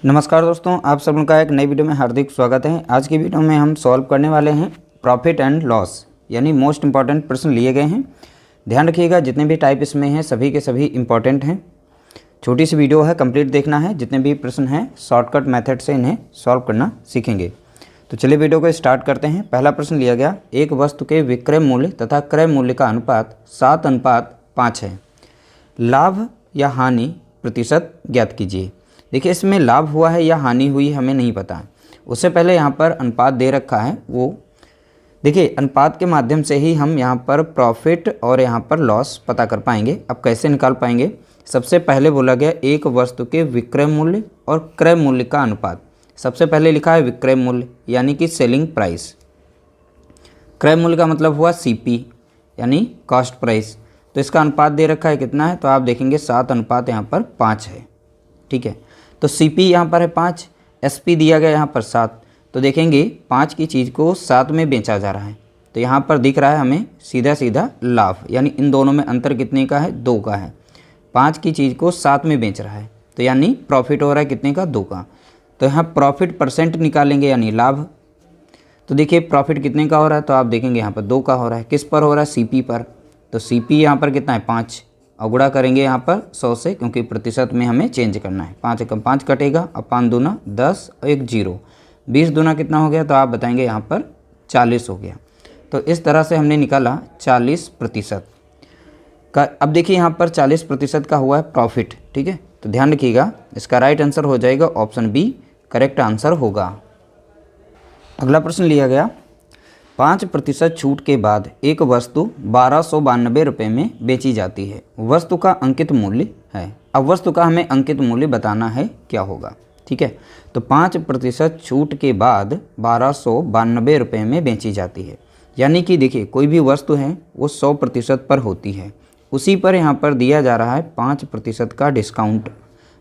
नमस्कार दोस्तों, आप सब का एक नई वीडियो में हार्दिक स्वागत है। आज की वीडियो में हम सॉल्व करने वाले हैं प्रॉफिट एंड लॉस, यानी मोस्ट इंपॉर्टेंट प्रश्न लिए गए हैं। ध्यान रखिएगा, जितने भी टाइप इसमें हैं सभी के सभी इंपॉर्टेंट हैं। छोटी सी वीडियो है, कंप्लीट देखना है। जितने भी प्रश्न हैं शॉर्टकट मेथड से इन्हें सॉल्व करना सीखेंगे। तो चलिए वीडियो को स्टार्ट करते हैं। पहला प्रश्न लिया गया, एक वस्तु के विक्रय मूल्य तथा क्रय मूल्य का अनुपात 7:5 है। लाभ या हानि प्रतिशत ज्ञात कीजिए। देखिए, इसमें लाभ हुआ है या हानि हुई हमें नहीं पता। उससे पहले यहाँ पर अनुपात दे रखा है, वो देखिए अनुपात के माध्यम से ही हम यहाँ पर प्रॉफिट और यहाँ पर लॉस पता कर पाएंगे। अब कैसे निकाल पाएंगे? सबसे पहले बोला गया एक वस्तु के विक्रय मूल्य और क्रय मूल्य का अनुपात। सबसे पहले लिखा है विक्रय मूल्य यानी कि सेलिंग प्राइस। क्रय मूल्य का मतलब हुआ सीपी यानी कॉस्ट प्राइस। तो इसका अनुपात दे रखा है कितना है, तो आप देखेंगे 7:5 यहाँ पर 5 है। ठीक है, तो सीपी यहाँ पर है 5, एसपी दिया गया यहाँ पर 7। तो देखेंगे 5 की चीज़ को 7 में बेचा जा रहा है। तो यहाँ पर दिख रहा है हमें सीधा सीधा लाभ, यानी इन दोनों में अंतर कितने का है? 2 का है। 5 की चीज़ को 7 में बेच रहा है, तो यानी प्रॉफिट हो रहा है कितने का? 2 का। तो यहाँ प्रॉफिट परसेंट निकालेंगे यानी लाभ। तो देखिए प्रॉफिट कितने का हो रहा है, तो आप देखेंगे यहाँ पर 2 का हो रहा है। किस पर हो रहा है? सीपी पर। तो सीपी यहाँ पर कितना है? 5। और गुणा करेंगे यहाँ पर 100 से, क्योंकि प्रतिशत में हमें चेंज करना है। 5 एकम 5 कटेगा, और 5 दूना 10 और 1 0, 20 दूना कितना हो गया? तो आप बताएंगे यहाँ पर 40 हो गया। तो इस तरह से हमने निकाला 40% का। अब देखिए यहाँ पर 40% का हुआ है प्रॉफिट। ठीक है, तो ध्यान रखिएगा, इसका राइट आंसर हो जाएगा ऑप्शन बी, करेक्ट आंसर होगा। अगला प्रश्न लिया गया, 5% छूट के बाद एक वस्तु 1292 रुपये में बेची जाती है। वस्तु का अंकित मूल्य है। अब वस्तु का हमें अंकित मूल्य बताना है, क्या होगा? ठीक है, तो 5% छूट के बाद 1292 रुपये में बेची जाती है। यानी कि देखिए कोई भी वस्तु है वो 100% पर होती है, उसी पर यहाँ पर दिया जा रहा है 5% का डिस्काउंट।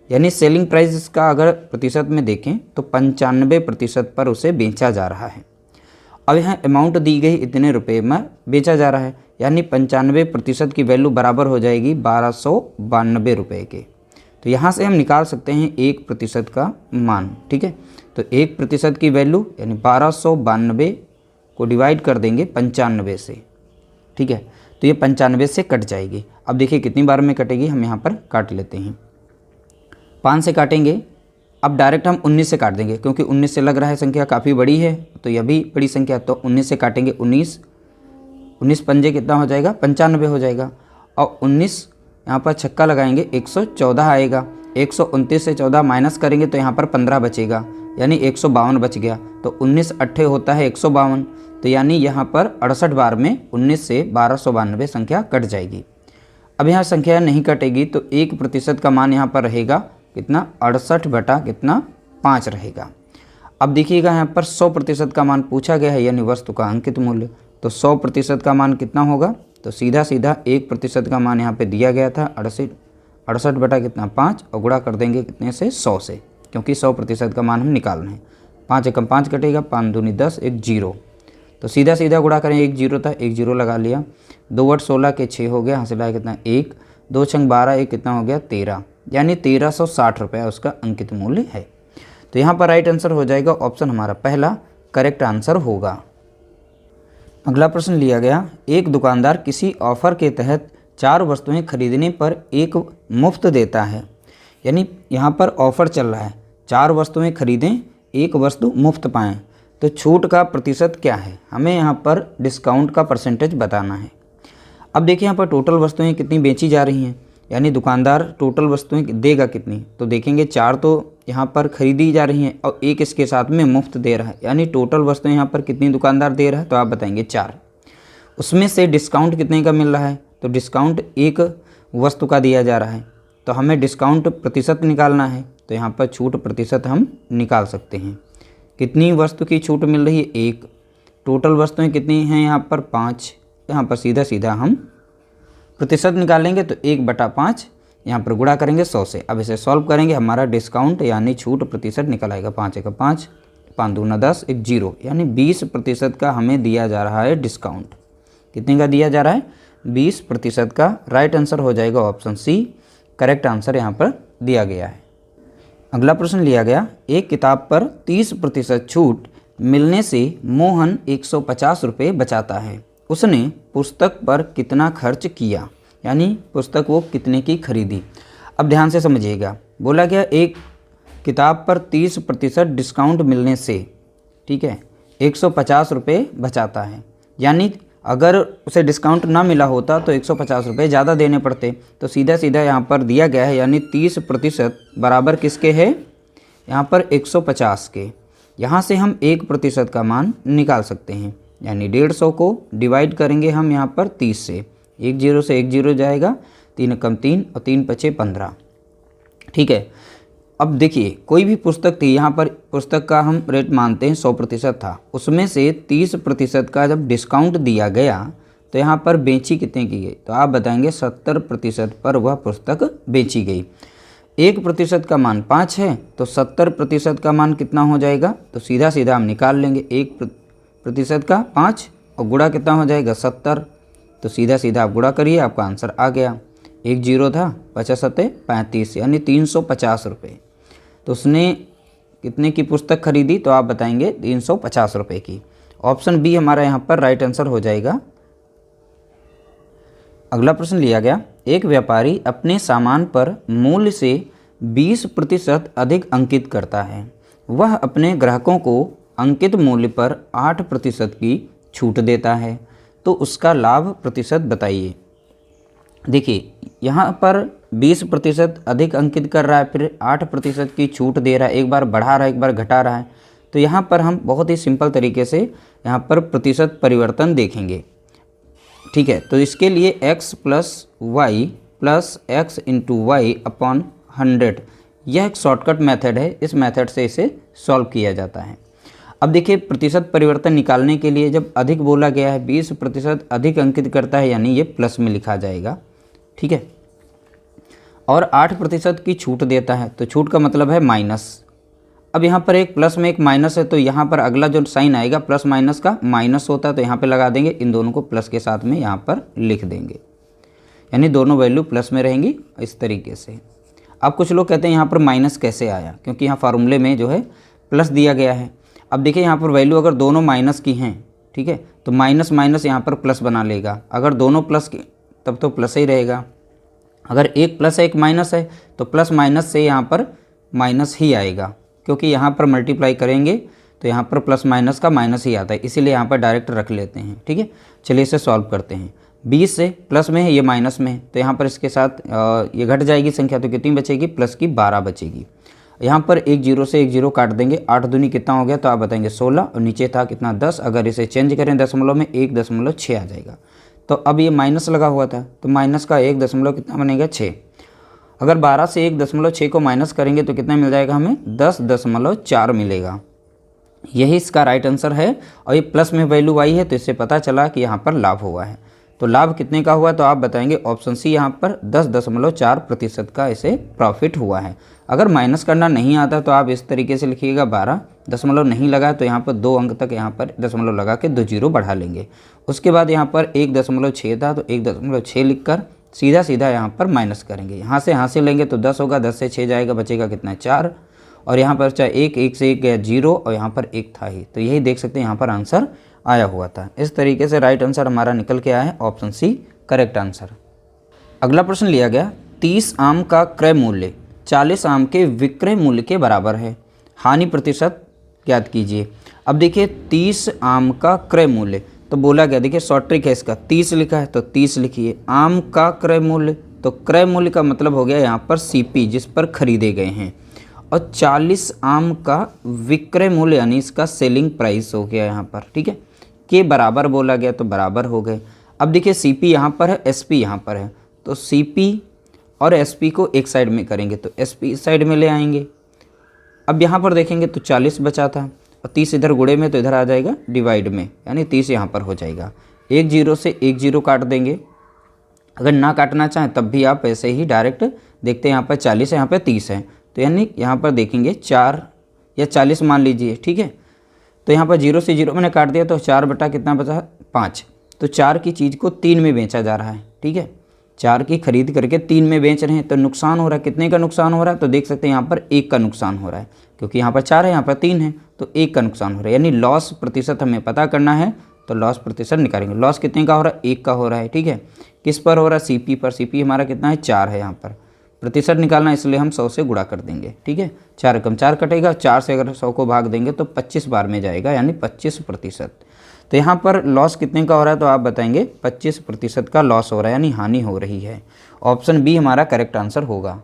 यानी सेलिंग प्राइस का अगर प्रतिशत में देखें तो 95% पर उसे बेचा जा रहा है। अब यहाँ अमाउंट दी गई इतने रुपए में बेचा जा रहा है, यानी 95% की वैल्यू बराबर हो जाएगी 1292 रुपये के। तो यहाँ से हम निकाल सकते हैं 1% का मान। ठीक है, तो 1% की वैल्यू यानी 1292 को डिवाइड कर देंगे 95 से। ठीक है, तो ये 95 से कट जाएगी। अब देखिए कितनी बार में कटेगी, हम यहाँ पर काट लेते हैं। 5 से काटेंगे, अब डायरेक्ट हम 19 से काट देंगे, क्योंकि 19 से लग रहा है संख्या काफ़ी बड़ी है, तो यह भी बड़ी संख्या। तो 19 से काटेंगे, 19 पंजे कितना हो जाएगा? 95 हो जाएगा। और 19 यहाँ पर छक्का लगाएंगे 114 आएगा। 129 से 14 माइनस करेंगे तो यहाँ पर 15 बचेगा, यानी 152 बच गया। तो 19 अट्ठे होता है 152, तो यानी यहाँ पर 68 बार में 19 से 1292 संख्या कट जाएगी। अब यहाँ संख्या नहीं कटेगी, तो 1% का मान यहाँ पर रहेगा कितना? 68/5 रहेगा। अब देखिएगा यहाँ पर 100% का मान पूछा गया है, यानी वस्तु का अंकित मूल्य। तो 100% का मान कितना होगा? तो सीधा सीधा 1% का मान यहाँ पे दिया गया था 68/5, और गुणा कर देंगे कितने से? 100 से, क्योंकि 100% का मान हम निकालना है। 5 एकम 5 कटेगा, 5 दूनी 10, 1 0। तो सीधा सीधा गुणा करें, 1 0 था, 1 0 लगा लिया। 2 8 16 के 6 हो गया, हासिल आया कितना? 1। 2 6 12, 1 कितना हो गया? 13, यानी 1360 रुपये उसका अंकित मूल्य है। तो यहाँ पर राइट आंसर हो जाएगा ऑप्शन हमारा पहला, करेक्ट आंसर होगा। अगला प्रश्न लिया गया, एक दुकानदार किसी ऑफर के तहत 4 वस्तुएं खरीदने पर एक मुफ्त देता है। यानी यहाँ पर ऑफर चल रहा है, 4 वस्तुएं खरीदें, एक वस्तु मुफ्त पाएँ। तो छूट का प्रतिशत क्या है? हमें यहाँ पर डिस्काउंट का परसेंटेज बताना है। अब देखिए यहाँ पर टोटल वस्तुएं कितनी बेची जा रही हैं, यानी दुकानदार टोटल वस्तुएं देगा कितनी। तो देखेंगे 4 तो यहाँ पर खरीदी जा रही हैं और एक इसके साथ में मुफ्त दे रहा है, यानी टोटल वस्तुएं यहाँ पर कितनी दुकानदार दे रहा है? तो आप बताएंगे 4। उसमें से डिस्काउंट कितने का मिल रहा है? तो डिस्काउंट एक वस्तु का दिया जा रहा है, तो हमें डिस्काउंट प्रतिशत निकालना है। तो यहाँ पर छूट प्रतिशत हम निकाल सकते हैं। कितनी वस्तु की छूट मिल रही है? 1। टोटल वस्तुएँ कितनी हैं यहाँ पर? 5। यहाँ पर सीधा सीधा हम प्रतिशत निकालेंगे, तो 1/5 यहाँ पर गुणा करेंगे 100 से। अब इसे सॉल्व करेंगे, हमारा डिस्काउंट यानी छूट प्रतिशत निकल आएगा। 5 एकम 5, 5 दूना 10, 1 0, यानी 20% का हमें दिया जा रहा है डिस्काउंट। कितने का दिया जा रहा है? 20% का। राइट आंसर हो जाएगा ऑप्शन सी, करेक्ट आंसर यहाँ पर दिया गया है। अगला प्रश्न लिया गया, एक किताब पर 30% छूट मिलने से मोहन 150 रुपये बचाता है। उसने पुस्तक पर कितना खर्च किया, यानी पुस्तक वो कितने की खरीदी। अब ध्यान से समझिएगा, बोला गया एक किताब पर 30% डिस्काउंट मिलने से, ठीक है, 150 रुपये बचाता है। यानी अगर उसे डिस्काउंट ना मिला होता तो 150 रुपये ज़्यादा देने पड़ते। तो सीधा सीधा यहाँ पर दिया गया है, यानी 30% बराबर किसके है, यहाँ पर 150 के। यहाँ से हम 1% का मान निकाल सकते हैं, यानी 150 को डिवाइड करेंगे हम यहाँ पर 30 से। 1 0 से 1 0 जाएगा, 3 कम 3 और 3 पचे 15, ठीक है। अब देखिए कोई भी पुस्तक थी, यहाँ पर पुस्तक का हम रेट मानते हैं 100% था, उसमें से 30% का जब डिस्काउंट दिया गया तो यहाँ पर बेची कितने की गई, तो आप बताएंगे 70% पर वह पुस्तक बेची गई। 1% का मान 5 है तो 70% का मान कितना हो जाएगा, तो सीधा सीधा हम निकाल लेंगे 1% का 5 और गुणा कितना हो जाएगा 70, तो सीधा सीधा आप गुणा करिए, आपका आंसर आ गया। 1 0 था, 50 7 35, यानी 350 रुपये। तो उसने कितने की पुस्तक खरीदी, तो आप बताएंगे 350 रुपये की। ऑप्शन बी हमारा यहाँ पर राइट आंसर हो जाएगा। अगला प्रश्न लिया गया, एक व्यापारी अपने सामान पर मूल्य से 20% अधिक अंकित करता है। वह अपने ग्राहकों को अंकित मूल्य पर 8% की छूट देता है, तो उसका लाभ प्रतिशत बताइए। देखिए यहाँ पर 20% अधिक अंकित कर रहा है, फिर 8% की छूट दे रहा है, एक बार बढ़ा रहा है एक बार घटा रहा है। तो यहाँ पर हम बहुत ही सिंपल तरीके से यहाँ पर प्रतिशत परिवर्तन देखेंगे, ठीक है। तो इसके लिए x + y + x × y upon 100, यह एक शॉर्टकट मेथड है, इस मेथड से इसे सॉल्व किया जाता है। अब देखिए प्रतिशत परिवर्तन निकालने के लिए जब अधिक बोला गया है, 20% अधिक अंकित करता है, यानी ये प्लस में लिखा जाएगा, ठीक है। और 8% की छूट देता है, तो छूट का मतलब है माइनस। अब यहाँ पर एक प्लस में एक माइनस है, तो यहाँ पर अगला जो साइन आएगा प्लस माइनस का माइनस होता है, तो यहाँ पे लगा देंगे, इन दोनों को प्लस के साथ में यहाँ पर लिख देंगे, यानी दोनों वैल्यू प्लस में रहेंगी इस तरीके से। अब कुछ लोग कहते हैं यहाँ पर माइनस कैसे आया, क्योंकि यहाँ फार्मूले में जो है प्लस दिया गया है। अब देखिए यहाँ पर वैल्यू अगर दोनों माइनस की हैं, ठीक है, तो माइनस माइनस यहाँ पर प्लस बना लेगा। अगर दोनों प्लस की तब तो प्लस ही रहेगा, अगर एक प्लस है एक माइनस है तो प्लस माइनस से यहाँ पर माइनस ही आएगा, क्योंकि यहाँ पर मल्टीप्लाई करेंगे तो यहाँ पर प्लस माइनस का माइनस ही आता है, इसीलिए यहाँ पर डायरेक्ट रख लेते हैं, ठीक है। चलिए इसे सॉल्व करते हैं। 20 से प्लस में है, ये माइनस में है, तो यहाँ पर इसके साथ ये घट जाएगी संख्या, तो कितनी बचेगी, प्लस की 12 बचेगी। यहाँ पर 1 0 से 1 0 काट देंगे, 8 दूनी कितना हो गया, तो आप बताएंगे 16, और नीचे था कितना 10, अगर इसे चेंज करें दशमलव में 1.6 आ जाएगा। तो अब ये माइनस लगा हुआ था, तो माइनस का 1 दशमलव कितना बनेगा 6। अगर 12 से 1.6 को माइनस करेंगे तो कितना मिल जाएगा हमें, 10.4 मिलेगा। यही इसका राइट आंसर है, और ये प्लस में वैल्यू आई है, तो इससे पता चला कि यहाँ पर लाभ हुआ है। तो लाभ कितने का हुआ, तो आप बताएंगे ऑप्शन सी, यहाँ पर 10.4% का इसे प्रॉफिट हुआ है। अगर माइनस करना नहीं आता तो आप इस तरीके से लिखिएगा, 12 दशमलव नहीं लगा तो यहाँ पर 2 अंक तक यहाँ पर दशमलव लगा के 2 0 बढ़ा लेंगे। उसके बाद यहाँ पर 1.6 था, तो 1.6 लिखकर सीधा सीधा यहाँ पर माइनस करेंगे। यहाँ से लेंगे तो 10 होगा, 10 से 6 जाएगा, बचेगा कितना 4, और यहाँ पर चाहे 1 से 1 गया 0, और यहाँ पर 1 था ही, तो यही देख सकते हैं यहाँ पर आंसर आया हुआ था। इस तरीके से राइट आंसर हमारा निकल के आया है, ऑप्शन सी करेक्ट आंसर। अगला प्रश्न लिया गया, 30 आम का क्रय मूल्य 40 आम के विक्रय मूल्य के बराबर है, हानि प्रतिशत ज्ञात कीजिए। अब देखिए 30 आम का क्रय मूल्य, तो बोला गया, देखिए शॉर्ट ट्रिक है इसका, 30 लिखा है तो 30 लिखिए, आम का क्रय मूल्य, तो क्रय मूल्य का मतलब हो गया यहाँ पर सीपी, जिस पर खरीदे गए हैं, और 40 आम का विक्रय मूल्य यानी इसका सेलिंग प्राइस हो गया यहाँ पर, ठीक है, के बराबर बोला गया तो बराबर हो गए। अब देखिए सीपी यहाँ पर है, एसपी यहाँ पर है, तो सीपी और एसपी को एक साइड में करेंगे तो एसपी इस साइड में ले आएंगे। अब यहाँ पर देखेंगे तो 40 बचा था, और 30 इधर गुणे में तो इधर आ जाएगा डिवाइड में, यानी 30 यहाँ पर हो जाएगा। 1 0 से 1 0 काट देंगे, अगर ना काटना चाहें तब भी आप ऐसे ही डायरेक्ट देखते हैं, यहाँ पर 40 है यहाँ पर 30 है, तो यानी यहाँ पर देखेंगे 4 या 40 मान लीजिए, ठीक है। तो यहाँ पर 0 से 0 मैंने काट दिया, तो 4 बटा कितना बचा 5, तो 4 की चीज़ को 3 में बेचा जा रहा है, ठीक है। 4 की खरीद करके 3 में बेच रहे हैं तो नुकसान हो रहा है। कितने का नुकसान हो रहा है? तो देख सकते हैं यहाँ पर 1 का नुकसान हो रहा है, क्योंकि यहाँ पर 4 है, यहाँ पर 3 है, तो 1 का नुकसान हो रहा है। यानी लॉस प्रतिशत हमें पता करना है, तो लॉस प्रतिशत निकालेंगे। लॉस कितने का हो रहा है? 1 का हो रहा है, ठीक है। किस पर हो रहा है? सीपी पर। सीपी हमारा कितना है? 4 है। यहाँ पर प्रतिशत निकालना, इसलिए हम 100 से गुणा कर देंगे, ठीक है। 4 कम 4 कटेगा, 4 से अगर 100 को भाग देंगे तो 25 बार में जाएगा, यानी 25%। तो यहाँ पर लॉस कितने का हो रहा है? तो आप बताएंगे 25% का लॉस हो रहा है, यानी हानि हो रही है। ऑप्शन बी हमारा करेक्ट आंसर होगा।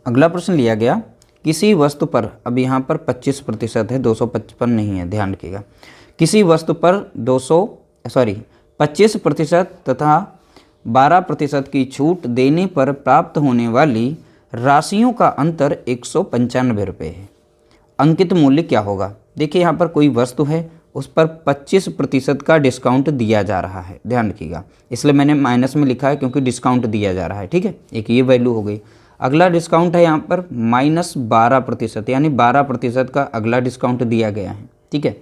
अगला प्रश्न लिया गया, किसी वस्तु पर, अब यहाँ पर 25% है, 255 नहीं है, ध्यान रखिएगा। किसी वस्तु पर 25% तथा 12% की छूट देने पर प्राप्त होने वाली राशियों का अंतर 195 रुपये है। अंकित मूल्य क्या होगा? देखिए यहाँ पर कोई वस्तु है, उस पर 25% का डिस्काउंट दिया जा रहा है, ध्यान रखिएगा, इसलिए मैंने माइनस में लिखा है क्योंकि डिस्काउंट दिया जा रहा है, ठीक है। एक ये वैल्यू हो गई। अगला डिस्काउंट है यहाँ पर -12%, यानी 12% का अगला डिस्काउंट दिया गया है, ठीक है।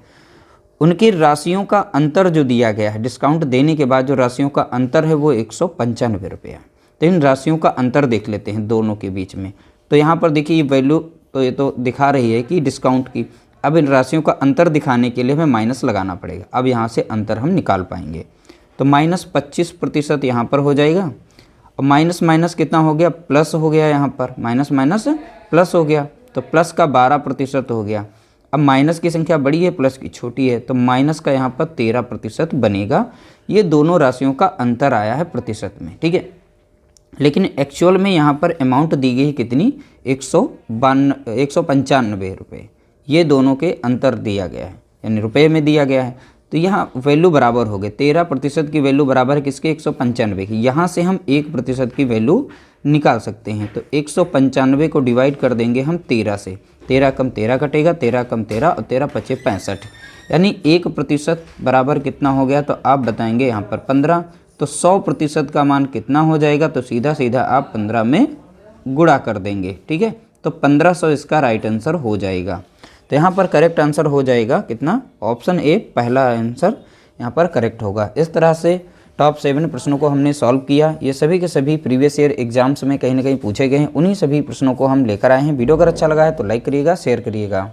उनकी राशियों का अंतर जो दिया गया है, डिस्काउंट देने के बाद जो राशियों का अंतर है वो 195 रुपये है। तो इन राशियों का अंतर देख लेते हैं दोनों के बीच में। तो यहाँ पर देखिए ये वैल्यू तो ये तो दिखा रही है कि डिस्काउंट की। अब इन राशियों का अंतर दिखाने के लिए हमें माइनस लगाना पड़ेगा। अब यहाँ से अंतर हम निकाल पाएंगे। तो -25% यहाँ पर हो जाएगा, और माइनस माइनस कितना हो गया? प्लस हो गया। यहाँ पर माइनस माइनस प्लस हो गया, तो प्लस का 12% हो गया। अब माइनस की संख्या बड़ी है, प्लस की छोटी है, तो माइनस का यहाँ पर 13% बनेगा। ये दोनों राशियों का अंतर आया है प्रतिशत में, ठीक है। लेकिन एक्चुअल में यहाँ पर अमाउंट दी गई कितनी? 195 रुपये। ये दोनों के अंतर दिया गया है, यानी रुपये में दिया गया है। तो यहाँ वैल्यू बराबर हो गए। 13% की वैल्यू बराबर है किसके? 195 की। यहाँ से हम 1% की वैल्यू निकाल सकते हैं। तो 195 को डिवाइड कर देंगे हम 13 से। 13 कम 13 कटेगा, 13 कम 13 और 13 पचे 65, यानी 1% बराबर कितना हो गया? तो आप बताएंगे यहाँ पर 15। तो 100% का मान कितना हो जाएगा? तो सीधा सीधा आप 15 में गुणा कर देंगे, ठीक है। तो 1500 इसका राइट आंसर हो जाएगा। तो यहाँ पर करेक्ट आंसर हो जाएगा कितना? ऑप्शन ए पहला आंसर यहाँ पर करेक्ट होगा। इस तरह से टॉप 7 प्रश्नों को हमने सॉल्व किया। ये सभी के सभी प्रीवियस ईयर एग्जाम्स में कहीं ना कहीं पूछे गए हैं। उन्हीं सभी प्रश्नों को हम लेकर आए हैं। वीडियो अगर अच्छा लगा है तो लाइक करिएगा, शेयर करिएगा।